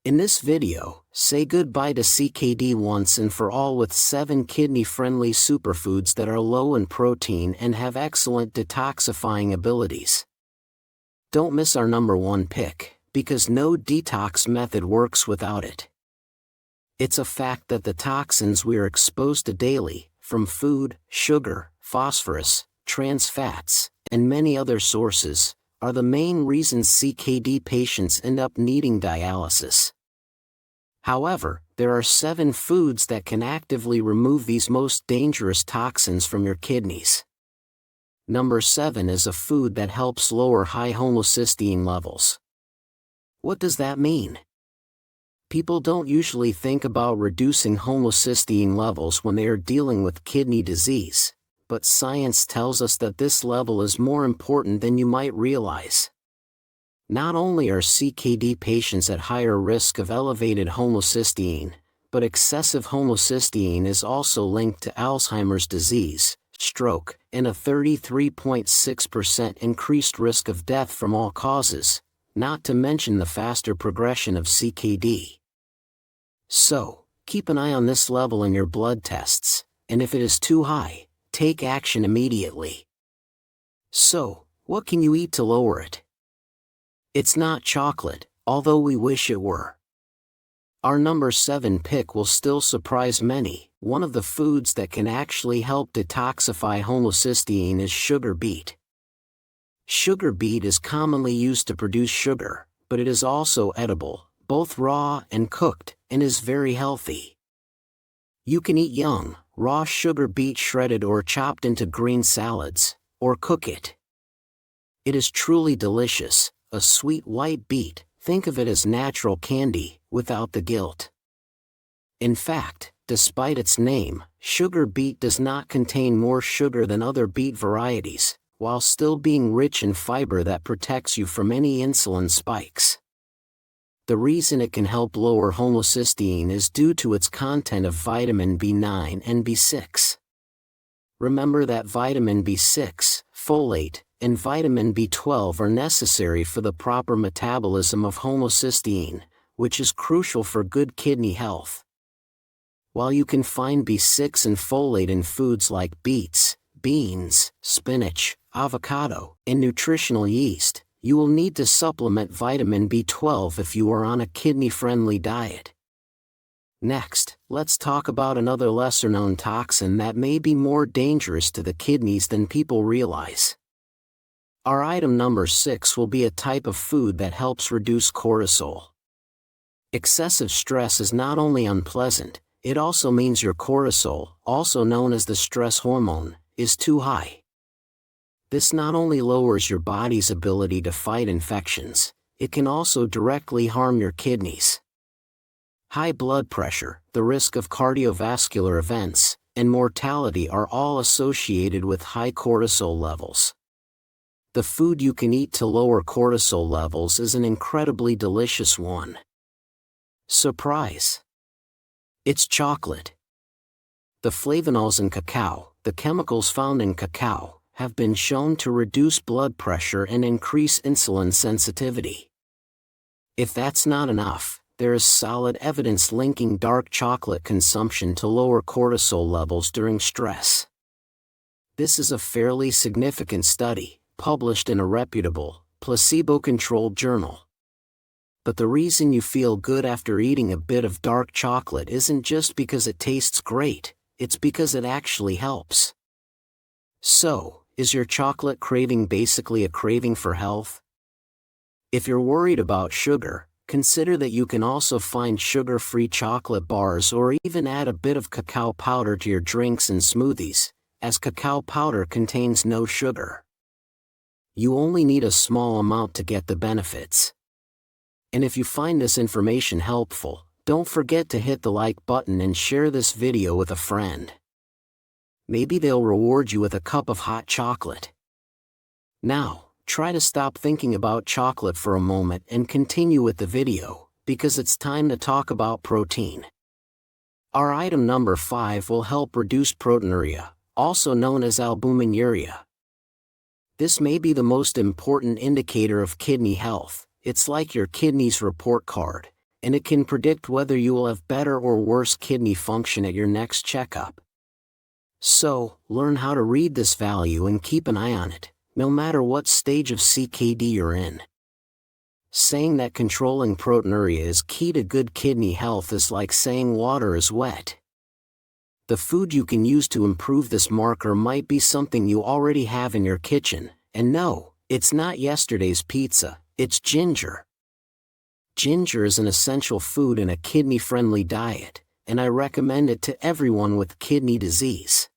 In this video, say goodbye to CKD once and for all with 7 kidney-friendly superfoods that are low in protein and have excellent detoxifying abilities. Don't miss our number 1 pick, because no detox method works without it. It's a fact that the toxins we are exposed to daily, from food, sugar, phosphorus, trans fats, and many other sources, are the main reasons CKD patients end up needing dialysis. However, there are 7 foods that can actively remove these most dangerous toxins from your kidneys. Number 7 is a food that helps lower high homocysteine levels. What does that mean? People don't usually think about reducing homocysteine levels when they are dealing with kidney disease, but science tells us that this level is more important than you might realize. Not only are CKD patients at higher risk of elevated homocysteine, but excessive homocysteine is also linked to Alzheimer's disease, stroke, and a 33.6% increased risk of death from all causes, not to mention the faster progression of CKD. So, keep an eye on this level in your blood tests, and if it is too high, take action immediately. So, what can you eat to lower it? It's not chocolate, although we wish it were. Our number 7 pick will still surprise many. One of the foods that can actually help detoxify homocysteine is sugar beet. Sugar beet is commonly used to produce sugar, but it is also edible, both raw and cooked, and is very healthy. You can eat young, raw sugar beet shredded or chopped into green salads, or cook it. It is truly delicious, a sweet white beet. Think of it as natural candy, without the guilt. In fact, despite its name, sugar beet does not contain more sugar than other beet varieties, while still being rich in fiber that protects you from any insulin spikes. The reason it can help lower homocysteine is due to its content of vitamin B9 and B6. Remember that vitamin B6, folate, and vitamin B12 are necessary for the proper metabolism of homocysteine, which is crucial for good kidney health. While you can find B6 and folate in foods like beets, beans, spinach, avocado, and nutritional yeast, you will need to supplement vitamin B12 if you are on a kidney-friendly diet. Next, let's talk about another lesser-known toxin that may be more dangerous to the kidneys than people realize. Our item number 6 will be a type of food that helps reduce cortisol. Excessive stress is not only unpleasant, it also means your cortisol, also known as the stress hormone, is too high. This not only lowers your body's ability to fight infections, it can also directly harm your kidneys. High blood pressure, the risk of cardiovascular events, and mortality are all associated with high cortisol levels. The food you can eat to lower cortisol levels is an incredibly delicious one. Surprise! It's chocolate. The flavonols in cacao, the chemicals found in cacao, have been shown to reduce blood pressure and increase insulin sensitivity. If that's not enough, there is solid evidence linking dark chocolate consumption to lower cortisol levels during stress. This is a fairly significant study, published in a reputable, placebo-controlled journal. But the reason you feel good after eating a bit of dark chocolate isn't just because it tastes great, it's because it actually helps. So, is your chocolate craving basically a craving for health? If you're worried about sugar, consider that you can also find sugar-free chocolate bars or even add a bit of cacao powder to your drinks and smoothies, as cacao powder contains no sugar. You only need a small amount to get the benefits. And if you find this information helpful, don't forget to hit the like button and share this video with a friend. Maybe they'll reward you with a cup of hot chocolate. Now, try to stop thinking about chocolate for a moment and continue with the video, because it's time to talk about protein. Our item number 5 will help reduce proteinuria, also known as albuminuria. This may be the most important indicator of kidney health. It's like your kidney's report card. and it can predict whether you will have better or worse kidney function at your next checkup. So, learn how to read this value and keep an eye on it, no matter what stage of CKD you're in. Saying that controlling proteinuria is key to good kidney health is like saying water is wet. The food you can use to improve this marker might be something you already have in your kitchen, and no, it's not yesterday's pizza, it's ginger. Ginger is an essential food in a kidney-friendly diet, and I recommend it to everyone with kidney disease.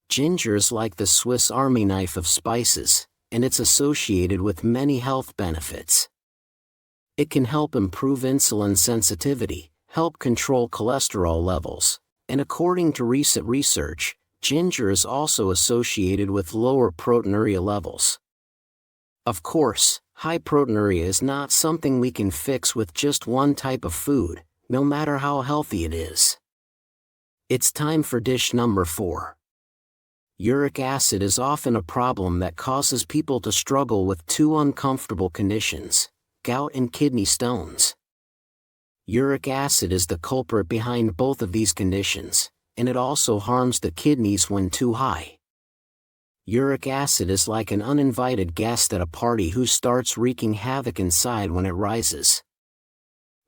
Ginger is like the Swiss Army knife of spices, and it's associated with many health benefits. It can help improve insulin sensitivity, help control cholesterol levels, and according to recent research, ginger is also associated with lower proteinuria levels. Of course, high proteinuria is not something we can fix with just one type of food, no matter how healthy it is. It's time for dish number 4. Uric acid is often a problem that causes people to struggle with two uncomfortable conditions: gout and kidney stones. Uric acid is the culprit behind both of these conditions, and it also harms the kidneys when too high. Uric acid is like an uninvited guest at a party who starts wreaking havoc inside when it rises.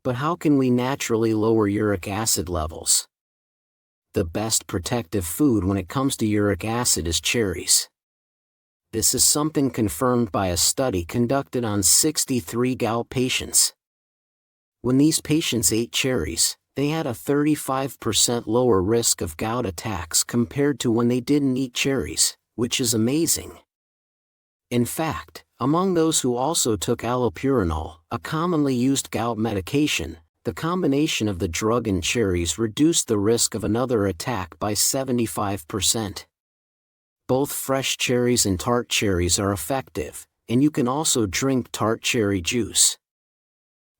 But how can we naturally lower uric acid levels? The best protective food when it comes to uric acid is cherries. This is something confirmed by a study conducted on 63 gout patients. When these patients ate cherries, they had a 35% lower risk of gout attacks compared to when they didn't eat cherries, which is amazing. In fact, among those who also took allopurinol, a commonly used gout medication, the combination of the drug and cherries reduced the risk of another attack by 75%. Both fresh cherries and tart cherries are effective, and you can also drink tart cherry juice.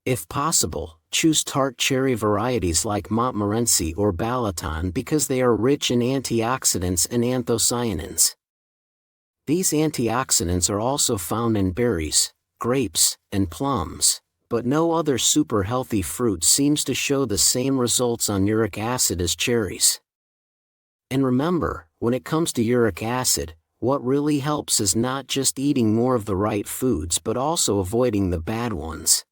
If possible, choose tart cherry varieties like Montmorency or Balaton because they are rich in antioxidants and anthocyanins. These antioxidants are also found in berries, grapes, and plums, but no other super healthy fruit seems to show the same results on uric acid as cherries. And remember, when it comes to uric acid, what really helps is not just eating more of the right foods but also avoiding the bad ones.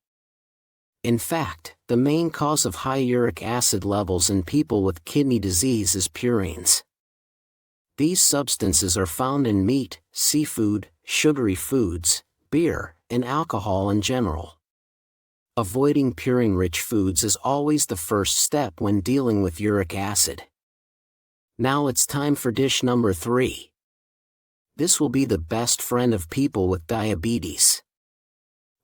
In fact, the main cause of high uric acid levels in people with kidney disease is purines. These substances are found in meat, seafood, sugary foods, beer, and alcohol in general. Avoiding purine-rich foods is always the first step when dealing with uric acid. Now it's time for dish number 3. This will be the best friend of people with diabetes.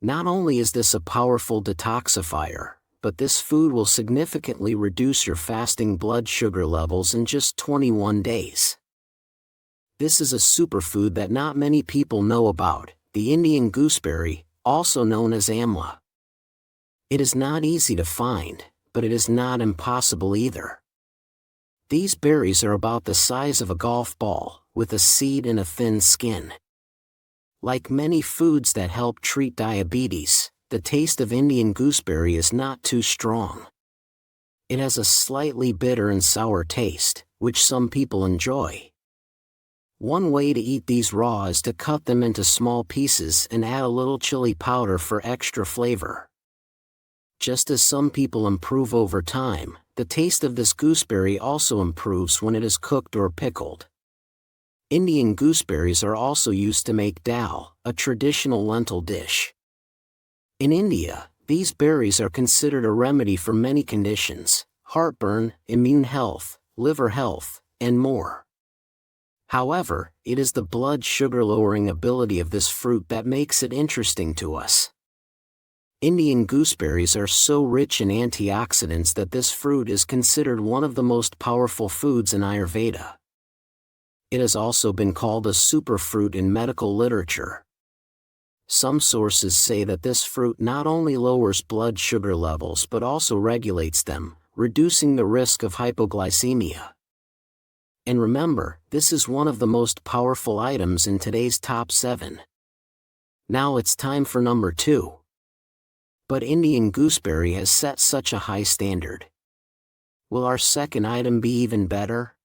Not only is this a powerful detoxifier, but this food will significantly reduce your fasting blood sugar levels in just 21 days. This is a superfood that not many people know about, the Indian gooseberry, also known as amla. It is not easy to find, but it is not impossible either. These berries are about the size of a golf ball, with a seed and a thin skin. Like many foods that help treat diabetes, the taste of Indian gooseberry is not too strong. It has a slightly bitter and sour taste, which some people enjoy. One way to eat these raw is to cut them into small pieces and add a little chili powder for extra flavor. Just as some people improve over time, the taste of this gooseberry also improves when it is cooked or pickled. Indian gooseberries are also used to make dal, a traditional lentil dish. In India, these berries are considered a remedy for many conditions: heartburn, immune health, liver health, and more. However, it is the blood sugar lowering ability of this fruit that makes it interesting to us. Indian gooseberries are so rich in antioxidants that this fruit is considered one of the most powerful foods in Ayurveda. It has also been called a superfruit in medical literature. Some sources say that this fruit not only lowers blood sugar levels but also regulates them, reducing the risk of hypoglycemia. And remember, this is one of the most powerful items in today's top 7. Now it's time for number 2. But Indian gooseberry has set such a high standard. Will our second item be even better?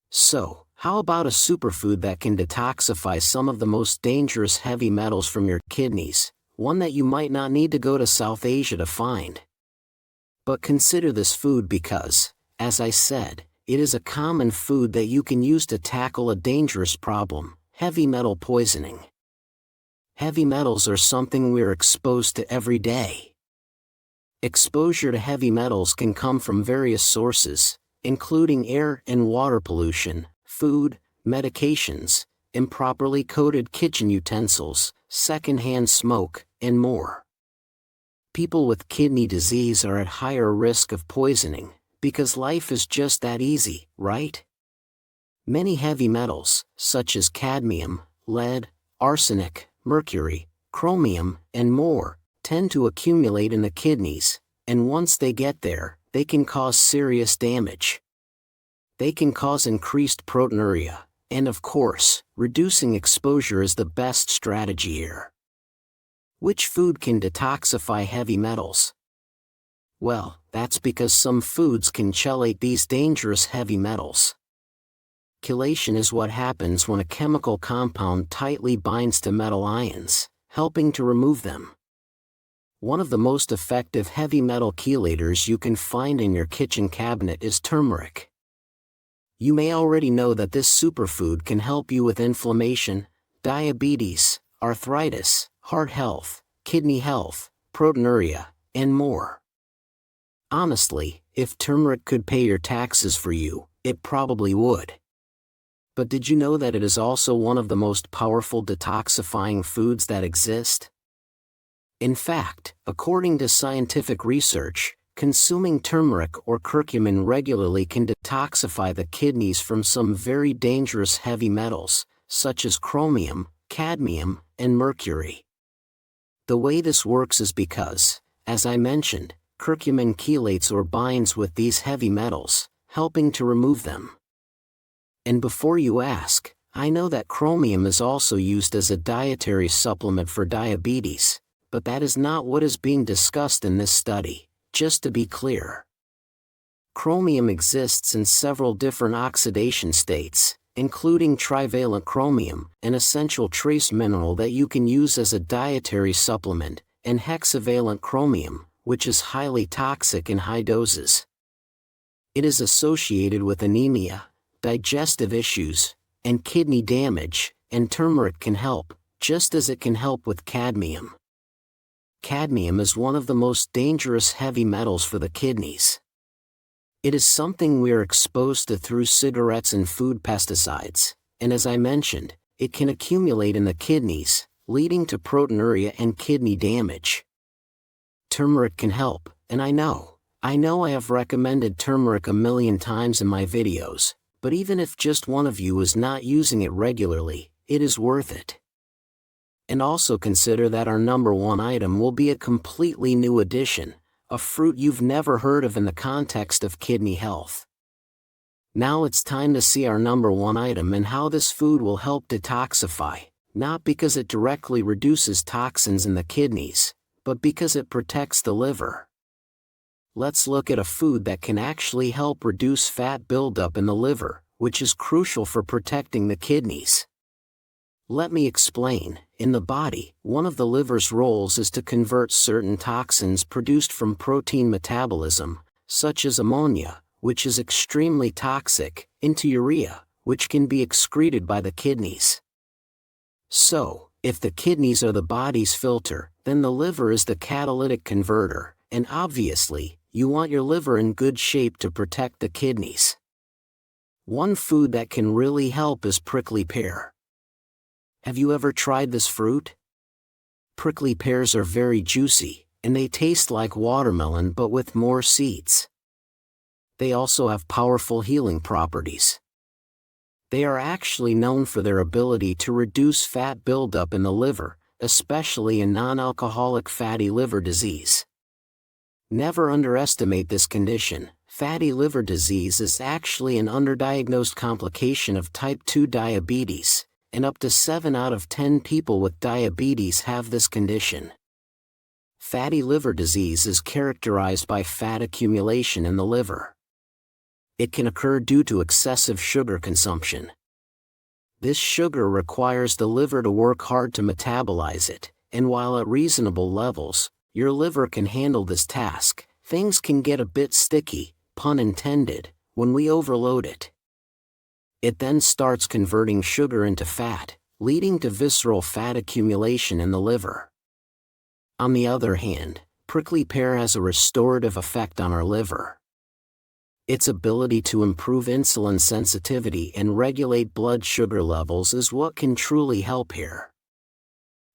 So, how about a superfood that can detoxify some of the most dangerous heavy metals from your kidneys, one that you might not need to go to South Asia to find? But consider this food because, as I said, it is a common food that you can use to tackle a dangerous problem: heavy metal poisoning. Heavy metals are something we're exposed to every day. Exposure to heavy metals can come from various sources, including air and water pollution, food, medications, improperly coated kitchen utensils, secondhand smoke, and more. People with kidney disease are at higher risk of poisoning, because life is just that easy, right? Many heavy metals, such as cadmium, lead, arsenic, mercury, chromium, and more, tend to accumulate in the kidneys, and once they get there, they can cause serious damage. They can cause increased proteinuria, and of course, reducing exposure is the best strategy here. Which food can detoxify heavy metals? Well, that's because some foods can chelate these dangerous heavy metals. Chelation is what happens when a chemical compound tightly binds to metal ions, helping to remove them. One of the most effective heavy metal chelators you can find in your kitchen cabinet is turmeric. You may already know that this superfood can help you with inflammation, diabetes, arthritis, heart health, kidney health, proteinuria, and more. Honestly, if turmeric could pay your taxes for you, it probably would. But did you know that it is also one of the most powerful detoxifying foods that exist? In fact, according to scientific research, consuming turmeric or curcumin regularly can detoxify the kidneys from some very dangerous heavy metals, such as chromium, cadmium, and mercury. The way this works is because, as I mentioned, curcumin chelates or binds with these heavy metals, helping to remove them. And before you ask, I know that chromium is also used as a dietary supplement for diabetes, but that is not what is being discussed in this study, just to be clear. Chromium exists in several different oxidation states, including trivalent chromium, an essential trace mineral that you can use as a dietary supplement, and hexavalent chromium, which is highly toxic in high doses. It is associated with anemia, digestive issues, and kidney damage, and turmeric can help, just as it can help with cadmium. Cadmium is one of the most dangerous heavy metals for the kidneys. It is something we are exposed to through cigarettes and food pesticides, and as I mentioned, it can accumulate in the kidneys, leading to proteinuria and kidney damage. Turmeric can help, and I know I have recommended turmeric a million times in my videos, but even if just one of you is not using it regularly, it is worth it. And also consider that our number one item will be a completely new addition, a fruit you've never heard of in the context of kidney health. Now it's time to see our number one item and how this food will help detoxify, not because it directly reduces toxins in the kidneys, but because it protects the liver. Let's look at a food that can actually help reduce fat buildup in the liver, which is crucial for protecting the kidneys. Let me explain. In the body, one of the liver's roles is to convert certain toxins produced from protein metabolism, such as ammonia, which is extremely toxic, into urea, which can be excreted by the kidneys. So, if the kidneys are the body's filter, then the liver is the catalytic converter, and obviously, you want your liver in good shape to protect the kidneys. One food that can really help is prickly pear. Have you ever tried this fruit? Prickly pears are very juicy, and they taste like watermelon but with more seeds. They also have powerful healing properties. They are actually known for their ability to reduce fat buildup in the liver, especially in non-alcoholic fatty liver disease. Never underestimate this condition. Fatty liver disease is actually an underdiagnosed complication of type 2 diabetes, and up to 7 out of 10 people with diabetes have this condition. Fatty liver disease is characterized by fat accumulation in the liver. It can occur due to excessive sugar consumption. This sugar requires the liver to work hard to metabolize it, and while at reasonable levels, your liver can handle this task, things can get a bit sticky, pun intended, when we overload it. It then starts converting sugar into fat, leading to visceral fat accumulation in the liver. On the other hand, prickly pear has a restorative effect on our liver. Its ability to improve insulin sensitivity and regulate blood sugar levels is what can truly help here.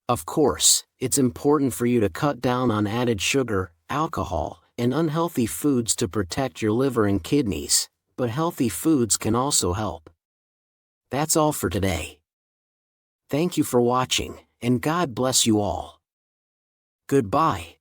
Of course, it's important for you to cut down on added sugar, alcohol, and unhealthy foods to protect your liver and kidneys, but healthy foods can also help. That's all for today. Thank you for watching, and God bless you all. Goodbye.